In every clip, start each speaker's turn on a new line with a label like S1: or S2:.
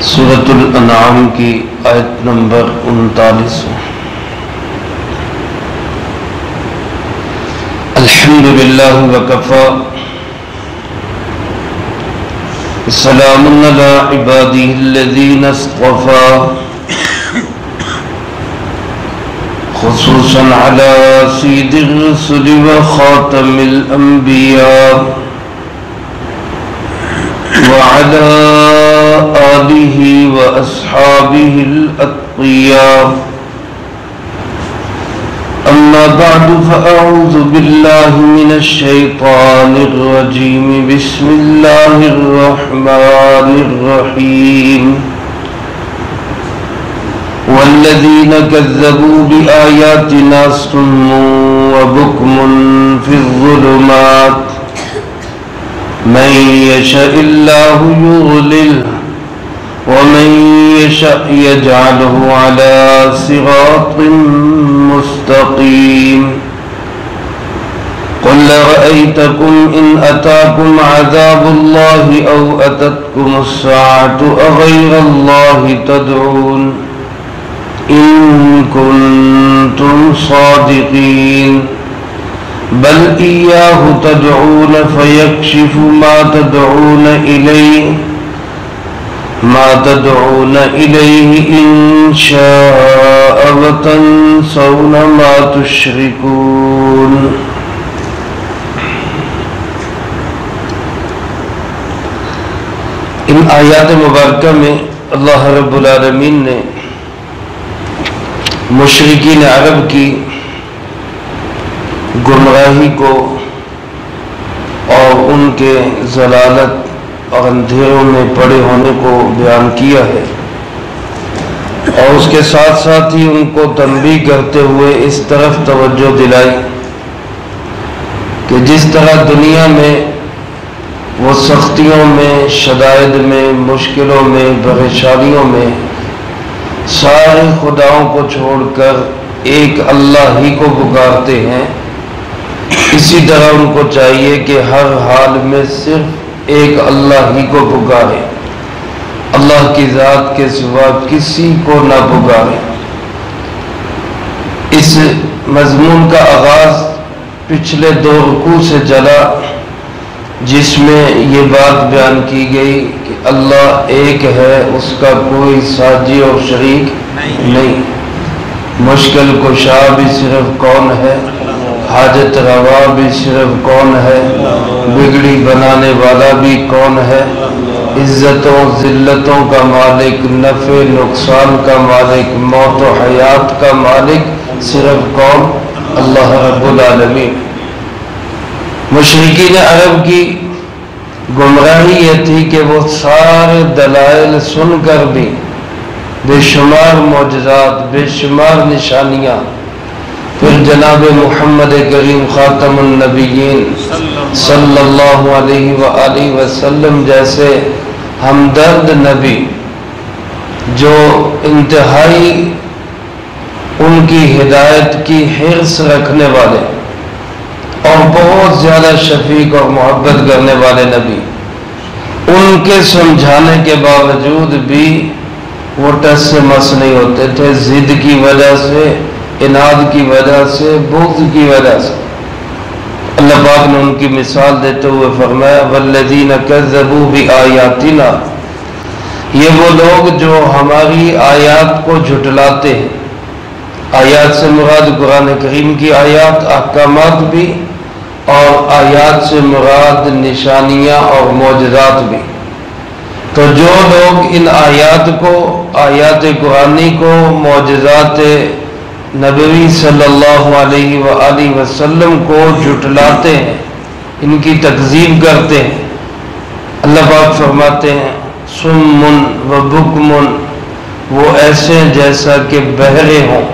S1: سورۃ الانعام کی آیت نمبر 39۔ الحمدللہ وکفی سلام علی عبادہ الذین اصطفی خصوصا علی سید الرسل وخاتم الانبیاء وعلى آلہ واصحابہ الاتقیاء اما بعد فاعوذ باللہ من الشیطان الرجیم بسم اللہ الرحمن الرحیم والذین کذبوا بآیاتنا صم وبکم فی الظلمات من یشاء اللہ یضللہ ومن یشاء یجعلہ علی صراط مستقیم قل رأیتکم ان اتاکم عذاب اللہ او اتتکم الساعة اغیر اللہ تدعون ان کنتم صادقین بل إياه تدعون فيكشف ما تدعون إليه إن شاء وتنسون ما تشركون۔ ان آیات مبارکہ میں اللہ رب العالمین نے مشرکین عرب کی گمراہی کو اور ان کے ضلالت اور اندھیروں میں پڑے ہونے کو بیان کیا ہے، اور اس کے ساتھ ساتھ ہی ان کو تنبیہ کرتے ہوئے اس طرف توجہ دلائی کہ جس طرح دنیا میں وہ سختیوں میں، شدائد میں، مشکلوں میں، پریشانیوں میں سارے خداؤں کو چھوڑ کر ایک اللہ ہی کو پکارتے ہیں، اسی طرح ان کو چاہیے کہ ہر حال میں صرف ایک اللہ ہی کو پکارے، اللہ کی ذات کے سوا کسی کو نہ پکارے۔ اس مضمون کا آغاز پچھلے 2 رکوع سے چلا، جس میں یہ بات بیان کی گئی کہ اللہ ایک ہے، اس کا کوئی ساجی اور شریک نہیں، مشکل کشا بھی صرف کون ہے، حاجت روا بھی صرف کون ہے، بگڑی بنانے والا بھی کون ہے، عزتوں ذلتوں کا مالک، نفع نقصان کا مالک، موت و حیات کا مالک صرف کون؟ اللہ رب العالمین۔ مشرکین عرب کی گمراہی یہ تھی کہ وہ سارے دلائل سن کر بھی، بے شمار معجزات، بے شمار نشانیاں، پھر جناب محمد کریم خاتم النبیین صلی اللہ علیہ وآلہ وسلم جیسے ہمدرد نبی جو انتہائی ان کی ہدایت کی حرص رکھنے والے اور بہت زیادہ شفیق اور محبت کرنے والے نبی، ان کے سمجھانے کے باوجود بھی وہ ٹس سے مس نہیں ہوتے تھے، ضد کی وجہ سے، اناد کی وجہ سے، بغض کی وجہ سے۔ اللہ پاک نے ان کی مثال دیتے ہوئے فرمایا والذین کذبوا بآیاتنا، یہ وہ لوگ جو ہماری آیات کو جھٹلاتے ہیں۔ آیات سے مراد قرآن کریم کی آیات، احکامات بھی، اور آیات سے مراد نشانیاں اور معجزات بھی۔ تو جو لوگ ان آیات کو، آیات قرآنی کو، معجزات نبوی صلی اللہ علیہ وآلہ وسلم کو جھٹلاتے ہیں، ان کی تکذیب کرتے ہیں، اللہ پاک فرماتے ہیں صم و بکم، وہ ایسے جیسا کہ بہرے ہوں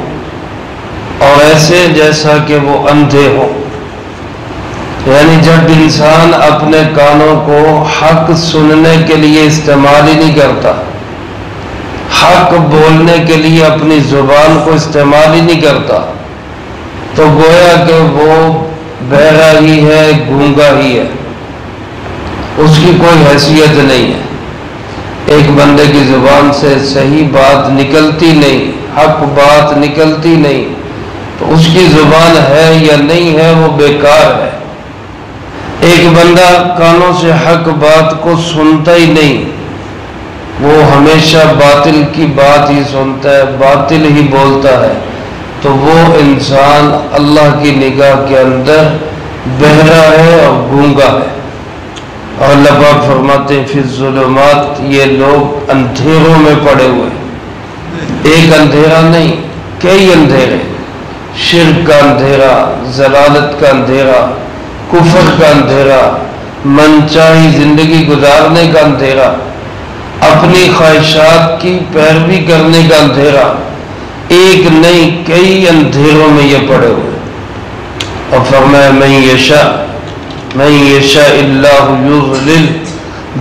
S1: اور ایسے جیسا کہ وہ اندھے ہوں۔ یعنی جب انسان اپنے کانوں کو حق سننے کے لیے استعمال ہی نہیں کرتا، حق بولنے کے لیے اپنی زبان کو استعمال ہی نہیں کرتا، تو گویا کہ وہ بہرا ہی ہے، گونگا ہی ہے، اس کی کوئی حیثیت نہیں ہے۔ ایک بندے کی زبان سے صحیح بات نکلتی نہیں، حق بات نکلتی نہیں، تو اس کی زبان ہے یا نہیں ہے وہ بیکار ہے۔ ایک بندہ کانوں سے حق بات کو سنتا ہی نہیں، وہ ہمیشہ باطل کی بات ہی سنتا ہے، باطل ہی بولتا ہے، تو وہ انسان اللہ کی نگاہ کے اندر بہرا ہے اور گونگا ہے۔ اور اللہ پاک فرماتے ہیں فی الظلمات، یہ لوگ اندھیروں میں پڑے ہوئے، ایک اندھیرا نہیں کئی اندھیرے، شرک کا اندھیرا، ضلالت کا اندھیرا، کفر کا اندھیرا، منچاہی زندگی گزارنے کا اندھیرا، اپنی خواہشات کی پیروی کرنے کا اندھیرا، ایک نہیں کئی اندھیروں میں یہ پڑے ہوئے۔ اور فرمایا من یشاء اللہ یضلل،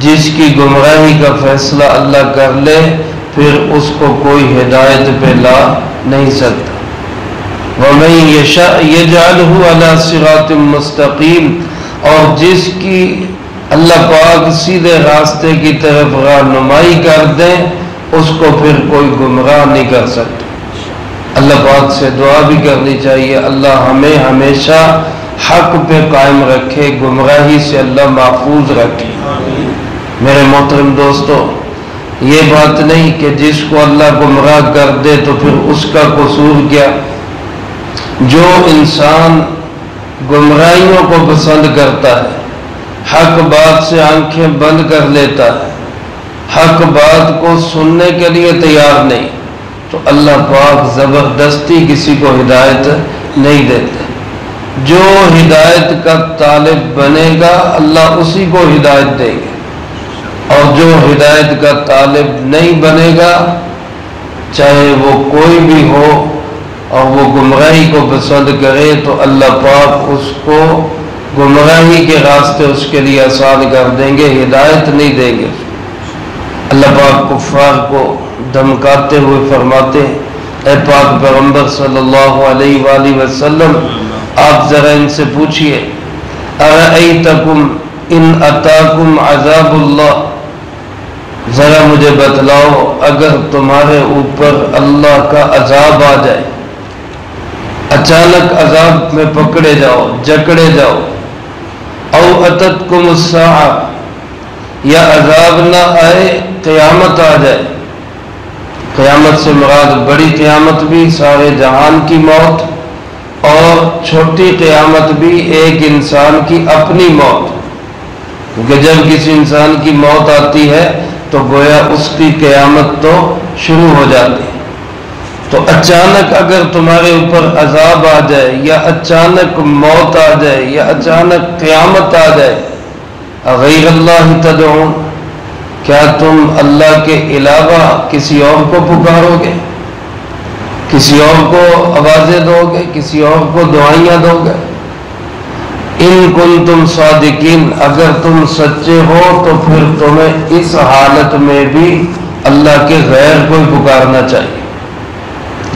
S1: جس کی گمراہی کا فیصلہ اللہ کر لے پھر اس کو کوئی ہدایت پہ لا نہیں سکتا۔ وَمَن يَشَاءْ يَجْعَلْهُ عَلَى صِرَاطٍ مُسْتَقِيمٍ، اور جس کی اللہ پاک سیدھے راستے کی طرف رہنمائی کر دیں اس کو پھر کوئی گمراہ نہیں کر سکتا۔ اللہ پاک سے دعا بھی کرنی چاہیے، اللہ ہمیں ہمیشہ حق پہ قائم رکھے، گمراہی سے اللہ محفوظ رکھے۔ میرے محترم دوستو، یہ بات نہیں کہ جس کو اللہ گمراہ کر دے تو پھر اس کا قصور کیا۔ جو انسان گمراہیوں کو پسند کرتا ہے، حق بات سے آنکھیں بند کر لیتا ہے، حق بات کو سننے کے لیے تیار نہیں، تو اللہ پاک زبردستی کسی کو ہدایت نہیں دیتے۔ جو ہدایت کا طالب بنے گا اللہ اسی کو ہدایت دے گا، اور جو ہدایت کا طالب نہیں بنے گا چاہے وہ کوئی بھی ہو اور وہ گمراہی کو پسند کرے تو اللہ پاک اس کو گمراہی کے راستے اس کے لیے آسان کر دیں گے، ہدایت نہیں دیں گے۔ اللہ پاک کفار کو دھمکاتے ہوئے فرماتے ہیں، اے پاک پیغمبر صلی اللہ علیہ وآلہ وسلم، آپ ذرا ان سے پوچھئے ارأیتکم ان اتاکم عذاب اللہ، ذرا مجھے بتلاؤ اگر تمہارے اوپر اللہ کا عذاب آ جائے، اچانک عذاب میں پکڑے جاؤ، جکڑے جاؤ، او اتتکم الساعہ، یا عذاب نہ آئے قیامت آ جائے۔ قیامت سے مراد بڑی قیامت بھی سارے جہان کی موت، اور چھوٹی قیامت بھی ایک انسان کی اپنی موت، کیونکہ جب کسی انسان کی موت آتی ہے تو گویا اس کی قیامت تو شروع ہو جاتی ہے۔ تو اچانک اگر تمہارے اوپر عذاب آ جائے، یا اچانک موت آ جائے، یا اچانک قیامت آ جائے، غیر اللہ تدعون، کیا تم اللہ کے علاوہ کسی اور کو پکارو گے، کسی اور کو آوازیں دو گے، کسی اور کو دعائیاں دو گے؟ ان کنتم صادقین، اگر تم سچے ہو تو پھر تمہیں اس حالت میں بھی اللہ کے غیر کو پکارنا چاہیے۔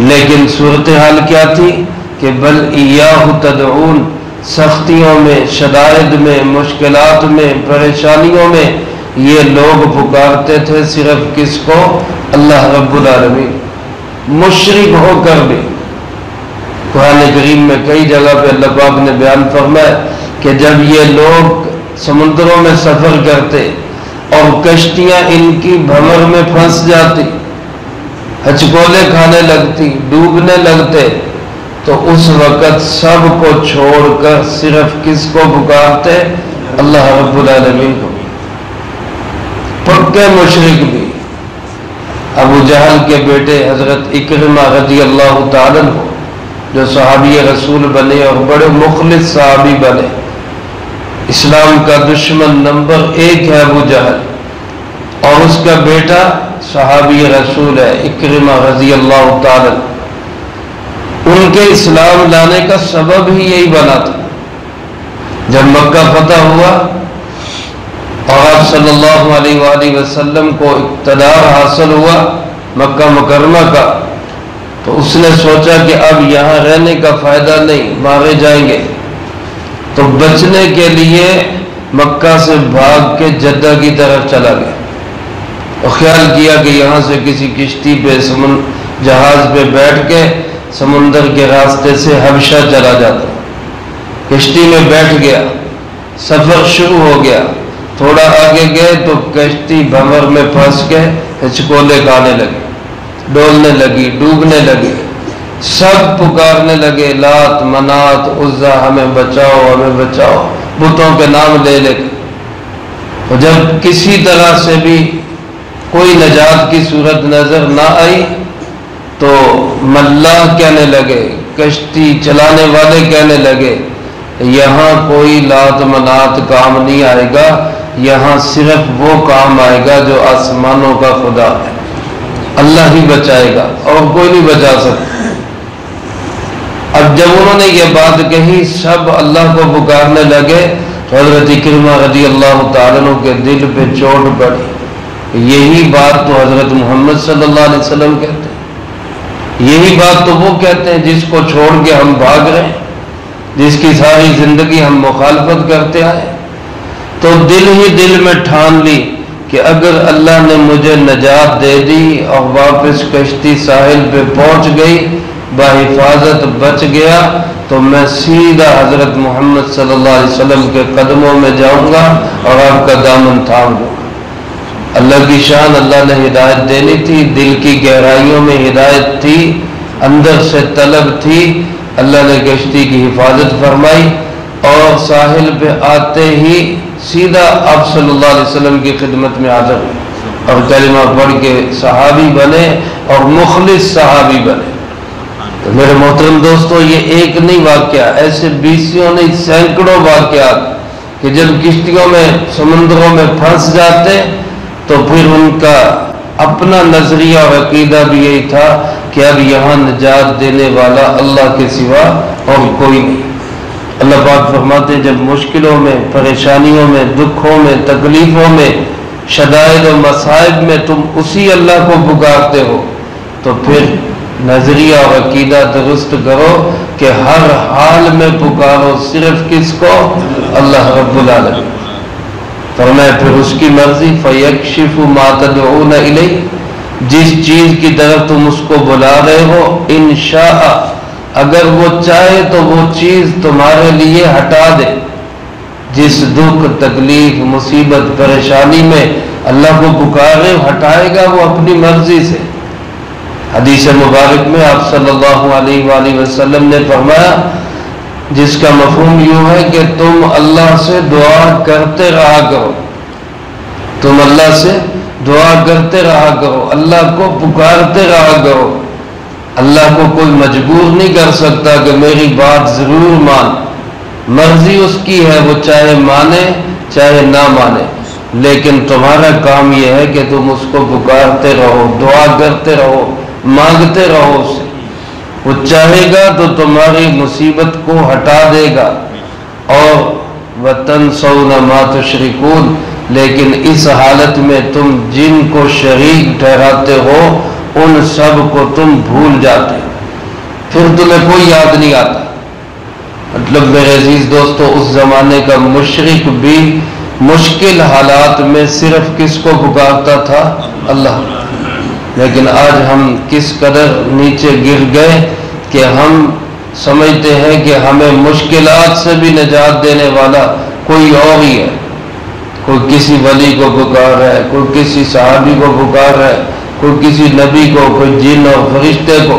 S1: لیکن صورتحال کیا تھی کہ بل ایاہ تدعون، سختیوں میں، شدائد میں، مشکلات میں، پریشانیوں میں یہ لوگ پکارتے تھے صرف کس کو؟ اللہ رب العالمین، مشرک ہو کر بھی۔ قرآن کریم میں کئی جگہ پہ اللہ پاک نے بیان فرمایا کہ جب یہ لوگ سمندروں میں سفر کرتے اور کشتیاں ان کی بھنور میں پھنس جاتی، ہچکولے کھانے لگتی، ڈوبنے لگتے، تو اس وقت سب کو چھوڑ کر صرف کس کو پکارتے؟ اللہ رب العالمین کو۔ پکے مشرک بھی، ابو جہل کے بیٹے حضرت اکرمہ رضی اللہ تعالیٰ عنہ جو صحابی رسول بنے اور بڑے مخلص صحابی بنے، اسلام کا دشمن نمبر 1 ہے ابو جہل، اور اس کا بیٹا صحابی رسول ہے اکرمہ رضی اللہ تعالیٰ عنہ۔ ان کے اسلام لانے کا سبب ہی یہی بنا تھا۔ جب مکہ فتح ہوا اور آپ صلی اللہ علیہ وآلہ وسلم کو اقتدار حاصل ہوا مکہ مکرمہ کا، تو اس نے سوچا کہ اب یہاں رہنے کا فائدہ نہیں، مارے جائیں گے، تو بچنے کے لیے مکہ سے بھاگ کے جدہ کی طرف چلا گیا۔ اور خیال کیا کہ یہاں سے کسی کشتی پہ جہاز پہ بیٹھ کے سمندر کے راستے سے حبشہ چلا جاتا. کشتی میں بیٹھ گیا, سفر شروع ہو گیا. تھوڑا آگے گئے تو کشتی بھنور میں پھنس کے ہچکولے کھانے لگی, ڈولنے لگی, ڈوبنے لگی. سب پکارنے لگے لات منات عزا ہمیں بچاؤ ہمیں بچاؤ, بتوں کے نام لے لے کے. اور جب کسی طرح سے بھی کوئی نجات کی صورت نظر نہ آئی تو ملاح کہنے لگے, کشتی چلانے والے کہنے لگے یہاں کوئی لات منات کام نہیں آئے گا, یہاں صرف وہ کام آئے گا جو آسمانوں کا خدا ہے, اللہ ہی بچائے گا اور کوئی نہیں بچا سکتا. اب جب انہوں نے یہ بات کہی سب اللہ کو پکارنے لگے تو حضرت اکرمہ رضی اللہ تعالیٰ عنہ کے دل پہ چوٹ پڑی. یہی بات تو حضرت محمد صلی اللہ علیہ وسلم کہتے ہیں, یہی بات تو وہ کہتے ہیں جس کو چھوڑ کے ہم بھاگ رہے ہیں, جس کی ساری زندگی ہم مخالفت کرتے آئے. تو دل ہی دل میں ٹھان لی کہ اگر اللہ نے مجھے نجات دے دی اور واپس کشتی ساحل پہ پہنچ گئی, بحفاظت بچ گیا, تو میں سیدھا حضرت محمد صلی اللہ علیہ وسلم کے قدموں میں جاؤں گا اور آپ کا دامن تھام لوں گا. اللہ کی شان, اللہ نے ہدایت دینی تھی, دل کی گہرائیوں میں ہدایت تھی, اندر سے طلب تھی. اللہ نے کشتی کی حفاظت فرمائی اور ساحل پہ آتے ہی سیدھا آپ صلی اللہ علیہ وسلم کی خدمت میں حاضر ہوئے اور کلمہ پڑھ کے صحابی بنے اور مخلص صحابی بنے. تو میرے محترم دوستو, یہ ایک نہیں واقعہ, ایسے بیسیوں نہیں سینکڑوں واقعات کہ جب کشتیوں میں سمندروں میں پھنس جاتے تو پھر ان کا اپنا نظریہ اور عقیدہ بھی یہی تھا کہ اب یہاں نجات دینے والا اللہ کے سوا اور کوئی نہیں. اللہ پاک فرماتے ہیں جب مشکلوں میں, پریشانیوں میں, دکھوں میں, تکلیفوں میں, شدائد و مصائب میں تم اسی اللہ کو پکارتے ہو تو پھر نظریہ اور عقیدہ درست کرو کہ ہر حال میں پکارو صرف کس کو, اللہ رب العالمین. فرمایا پھر اس کی مرضی, فَيَكْشِفُ مَا تَدْعُونَ إِلَيْهِ, جس چیز کی طرف تم اس کو بلا رہے ہو, انشاء اگر وہ چاہے تو وہ چیز تمہارے لیے ہٹا دے. جس دکھ تکلیف مصیبت پریشانی میں اللہ کو پکارے ہٹائے گا وہ اپنی مرضی سے. حدیث مبارک میں آپ صلی اللہ علیہ وآلہ وسلم نے فرمایا جس کا مفہوم یوں ہے کہ تم اللہ سے دعا کرتے رہا کرو, تم اللہ سے دعا کرتے رہا کرو, اللہ کو پکارتے رہا کرو. اللہ کو کوئی مجبور نہیں کر سکتا کہ میری بات ضرور مان, مرضی اس کی ہے, وہ چاہے مانے چاہے نہ مانے, لیکن تمہارا کام یہ ہے کہ تم اس کو پکارتے رہو, دعا کرتے رہو, مانگتے رہو اس سے. وہ چاہے گا تو تمہاری مصیبت کو ہٹا دے گا. اور وَتَنْسَوْنَ مَا تُشْرِكُونَ, لیکن اس حالت میں تم جن کو شریک ٹھہراتے ہو ان سب کو تم بھول جاتے ہو, پھر تمہیں کوئی یاد نہیں آتا. مطلب میرے عزیز دوستو, اس زمانے کا مشرک بھی مشکل حالات میں صرف کس کو پکارتا تھا, اللہ. لیکن آج ہم کس قدر نیچے گر گئے کہ ہم سمجھتے ہیں کہ ہمیں مشکلات سے بھی نجات دینے والا کوئی اور ہی ہے. کوئی کسی ولی کو پکار رہا ہے, کوئی کسی صحابی کو پکار رہا ہے, کوئی کسی نبی کو, کوئی جن اور فرشتے کو.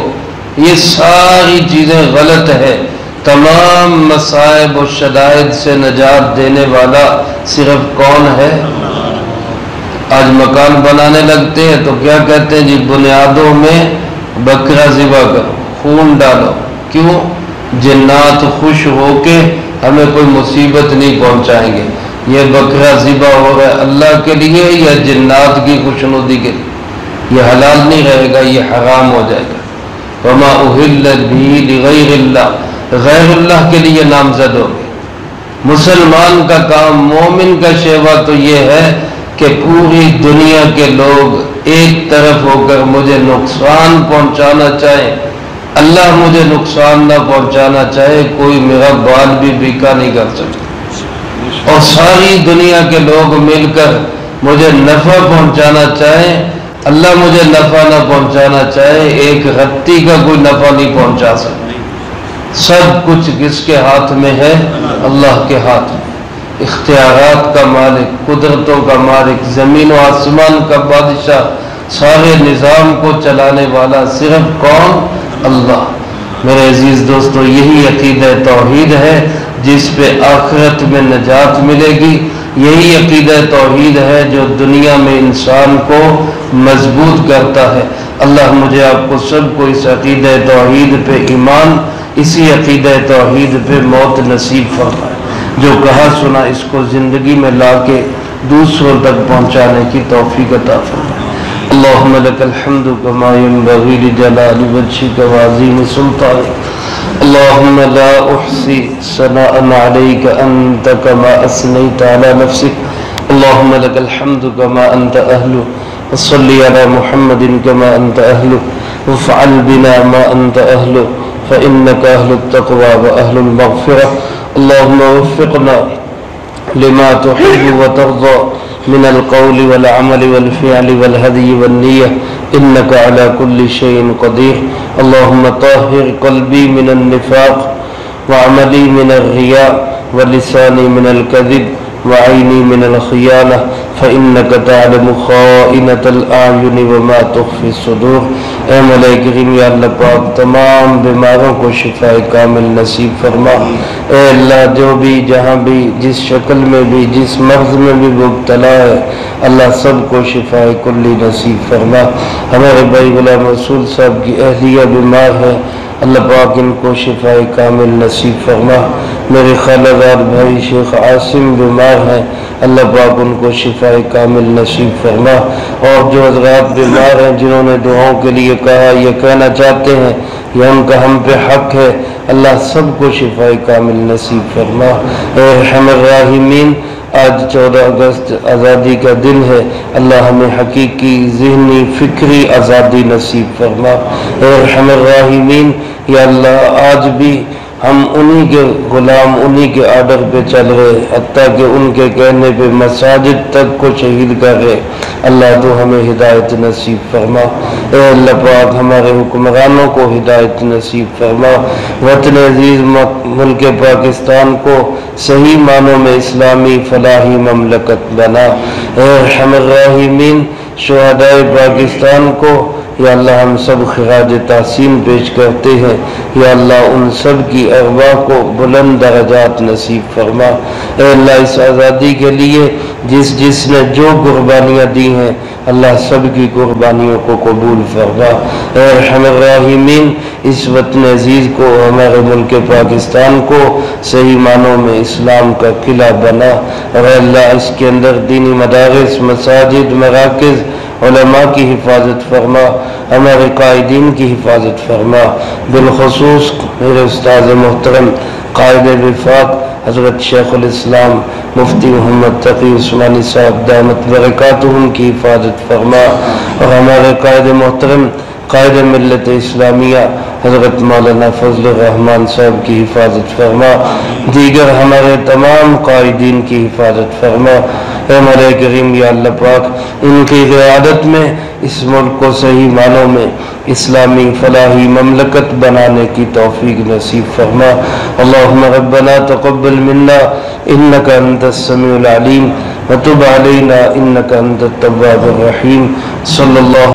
S1: یہ ساری چیزیں غلط ہے. تمام مصائب و شدائد سے نجات دینے والا صرف کون ہے؟ آج مکان بنانے لگتے ہیں تو کیا کہتے ہیں جی بنیادوں میں بکرا ذبح کرو, خون ڈالو. کیوں؟ جنات خوش ہو کے ہمیں کوئی مصیبت نہیں پہنچائیں گے. یہ بکرا ذبح ہو رہا ہے اللہ کے لیے یا جنات کی خوشنودی کے لیے؟ یہ حلال نہیں رہے گا, یہ حرام ہو جائے گا. وما اہل به لغیر اللہ, غیر اللہ کے لیے نامزد ہو گئے. مسلمان کا کام, مومن کا شیوا تو یہ ہے کہ پوری دنیا کے لوگ ایک طرف ہو کر مجھے نقصان پہنچانا چاہے, اللہ مجھے نقصان نہ پہنچانا چاہے, کوئی میرا بال بھی بیکا نہیں کر سکتا. اور ساری دنیا کے لوگ مل کر مجھے نفع پہنچانا چاہے، اللہ مجھے نفع نہ پہنچانا چاہے، ایک رتی کا کوئی نفع نہیں پہنچا سکتا۔ سب کچھ کس کے ہاتھ میں ہے؟ اللہ کے ہاتھ میں۔ اختیارات کا مالک، قدرتوں کا مالک، زمین و آسمان کا بادشاہ، سارے نظام کو چلانے والا صرف کون؟ اللہ۔ میرے عزیز دوستو، یہی عقیدہ توحید ہے جس پہ آخرت میں نجات ملے گی۔ یہی عقیدہ توحید ہے جو دنیا میں انسان کو مضبوط کرتا ہے۔ اللہ مجھے آپ کو سب کو اس عقیدہ توحید پہ ایمان، اسی عقیدہ توحید پہ موت نصیب فرمائے۔ جو کہا سنا اس کو زندگی میں لا کے دوسروں تک پہنچانے کی توفیق عطا فرمائے۔ اللہم لک الحمد کما ینبغی لجلال وجہک وعظیم سلطانک، اللہم لا احصی ثناء علیک انت کما اثنیت علی نفسک، اللہم لک الحمد کما انت اہل، وصلی علی محمد کما انت اہل، وفعل بنا ما انت اہل، فإنك أهل التقوى وأهل المغفرة، اللهم وفقنا لما تحب وترضى من القول والعمل والفعل والهدي والنية، إنك على كل شيء قدير، اللهم طهر قلبي من النفاق وعملي من الرياء ولساني من الكذب وعيني من الخيانة، فإنك تعلم خائنة الأعين وما تخفي الصدور۔ اے مولا کریم، یا اللہ پاک تمام بیماروں کو شفا کامل نصیب فرما۔ اے اللہ جو بھی جہاں بھی جس شکل میں بھی جس مرض میں بھی مبتلا ہے، اللہ سب کو شفا کلی نصیب فرما۔ ہمارے بھائی غلام رسول صاحب کی اہلیہ بیمار ہے، اللہ پاک ان کو شفا کامل نصیب فرما۔ میرے خالہ زاد بھائی شیخ عاصم بیمار ہیں، اللہ پاک ان کو شفا کامل نصیب فرما۔ اور جو حضرات بیمار ہیں جنہوں نے دعاؤں کے لیے کہا، یہ کہنا چاہتے ہیں، یہ ان کا ہم پہ حق ہے، اللہ سب کو شفا کامل نصیب فرما۔ اے ارحم الراحمین، آج 14 اگست آزادی کا دن ہے، اللہ ہمیں حقیقی ذہنی فکری آزادی نصیب فرما۔ اے ارحم الراحمین، یا اللہ آج بھی ہم انہی کے غلام، انہی کے آرڈر پہ چل رہے، حتیٰ کہ ان کے کہنے پہ مساجد تک کو شہید کر رہے، اللہ تو ہمیں ہدایت نصیب فرما۔ اے اللہ پاک ہمارے حکمرانوں کو ہدایت نصیب فرما، وطن عزیز ملک پاکستان کو صحیح معنوں میں اسلامی فلاحی مملکت بنا۔ اے ارحم الراحمین، شہدائے پاکستان کو یا اللہ ہم سب خراج تحسین پیش کرتے ہیں، یا اللہ ان سب کی ارواح کو بلند درجات نصیب فرما۔ اے اللہ اس آزادی کے لیے جس نے جو قربانیاں دی ہیں، اللہ سب کی قربانیوں کو قبول فرما۔ اے ارحم الراحمین، اس وطن عزیز کو، ہمارے ملک پاکستان کو صحیح معنوں میں اسلام کا قلعہ بنا، اور اللہ اس کے اندر دینی مدارس، مساجد، مراکز، علماء کی حفاظت فرما، ہمارے قائدین کی حفاظت فرما، بالخصوص میرے استاد محترم قائد وفاق حضرت شیخ الاسلام مفتی محمد تقی عثمانی صاحب دامت برکاتہم کی حفاظت فرما، اور ہمارے قائد محترم قائد ملت اسلامیہ حضرت مولانا فضل الرحمن صاحب کی حفاظت فرما، دیگر ہمارے تمام قائدین کی حفاظت فرما۔ اے مولا کریم، یا اللہ پاک ان کی قیادت میں اس ملک کو صحیح معنوں میں اسلامی فلاحی مملکت بنانے کی توفیق نصیب فرما۔ اللہم ربنا تقبل منا انک انت السمیع العلیم وتب علینا انک انت التواب الرحیم۔ صلی اللہ